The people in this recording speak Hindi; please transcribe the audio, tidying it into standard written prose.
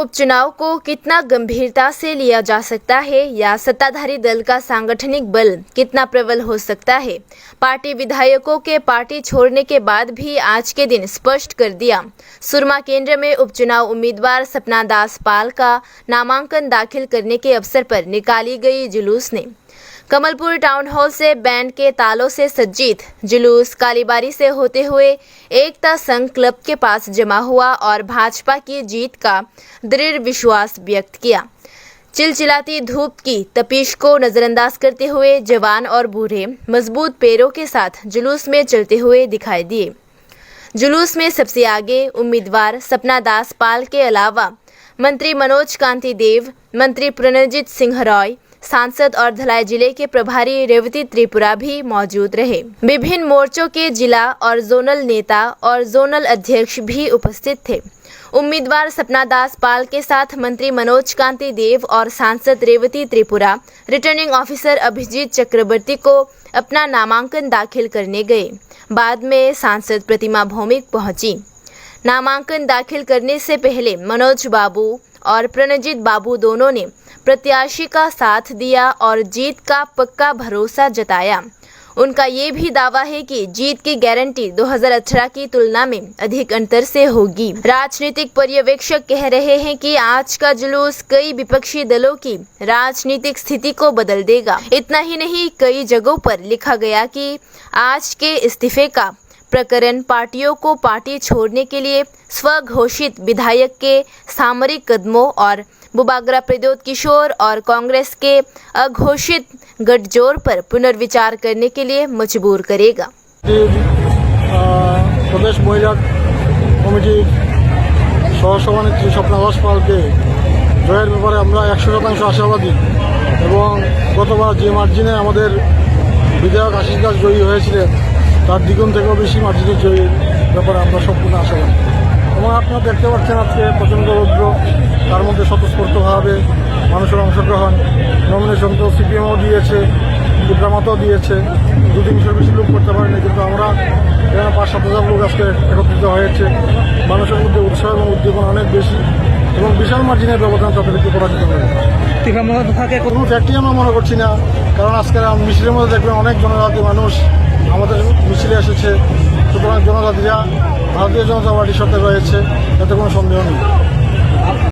उपचुनाव को कितना गंभीरता से लिया जा सकता है या सत्ताधारी दल का सांगठनिक बल कितना प्रबल हो सकता है, पार्टी विधायकों के पार्टी छोड़ने के बाद भी आज के दिन स्पष्ट कर दिया। सुरमा केंद्र में उपचुनाव उम्मीदवार सपना दास पाल का नामांकन दाखिल करने के अवसर पर निकाली गई जुलूस ने कमलपुर टाउन हॉल से बैंड के तालों से सज्जित जुलूस कालीबारी से होते हुए एकता संघ क्लब के पास जमा हुआ और भाजपा की जीत का दृढ़ विश्वास व्यक्त किया। चिलचिलाती धूप की तपिश को नजरअंदाज करते हुए जवान और बूढ़े मजबूत पैरों के साथ जुलूस में चलते हुए दिखाई दिए। जुलूस में सबसे आगे उम्मीदवार सपना दास पाल के अलावा मंत्री मनोज कांति देव, मंत्री प्रणजीत सिंह रॉय, सांसद और धलाई जिले के प्रभारी रेवती त्रिपुरा भी मौजूद रहे। विभिन्न मोर्चों के जिला और जोनल नेता और जोनल अध्यक्ष भी उपस्थित थे। उम्मीदवार सपना दास पाल के साथ मंत्री मनोज कांति देव और सांसद रेवती त्रिपुरा रिटर्निंग ऑफिसर अभिजीत चक्रवर्ती को अपना नामांकन दाखिल करने गए। बाद में सांसद प्रतिमा भौमिक पहुंची। नामांकन दाखिल करने से पहले मनोज बाबू और प्रणजीत बाबू दोनों ने प्रत्याशी का साथ दिया और जीत का पक्का भरोसा जताया। उनका ये भी दावा है कि जीत की गारंटी 2018 की तुलना में अधिक अंतर से होगी। राजनीतिक पर्यवेक्षक कह रहे हैं कि आज का जुलूस कई विपक्षी दलों की राजनीतिक स्थिति को बदल देगा। इतना ही नहीं, कई जगहों पर लिखा गया कि आज के इस्तीफे का प्रकरण पार्टियों को पार्टी छोड़ने के लिए स्वघोषित विधायक के सामरिक कदमों और बुबागरा प्रद्योत किशोर और कांग्रेस के अघोषित गठजोड़ पर पुनर्विचार करने के लिए मजबूर करेगा। प्रदेश महिला कमिटी सहसभानेत्री सपना दास पाल के जয়ের ব্যাপারে আমরা 100% আশাবাদী এবং গতবার যে মার্জিনে আমাদের বিধায়ক আশিস দাস জয়ী হয়েছিলেন তার দ্বিগুণ থেকেও বেশি মার্জিনের জয়ের ব্যাপারে আমরা সম্পূর্ণ আশাবাদী। এবং আপনারা দেখতে পাচ্ছেন আজকে প্রচণ্ড রৌদ্র, তার মধ্যে স্বতঃস্ফূর্তভাবে মানুষের অংশগ্রহণ। নমিনেশন তো সিপিএমও দিয়েছে, দুর্গামাতাও দিয়েছে, 2-300 বেশি লোক করতে পারেনি, কিন্তু আমরা এখানে 5-7 হাজার লোক আজকে একত্রিত হয়েছে। মানুষের মধ্যে উৎসাহ এবং উদ্দীপনা অনেক বেশি এবং বিশাল মার্জিনের ব্যবধান তাদেরকে পরাজিত হয়েছে। কোনো ফ্যাক্টরি আমরা মনে করছি না, কারণ আজকে মিছিলের মধ্যে দেখবেন অনেক জনজাতি মানুষ আমাদের মিছিলে এসেছে। সুতরাং জনজাতিরা ভারতীয় জনতা পার্টির সাথে রয়েছে, এতে কোনো সন্দেহ নেই।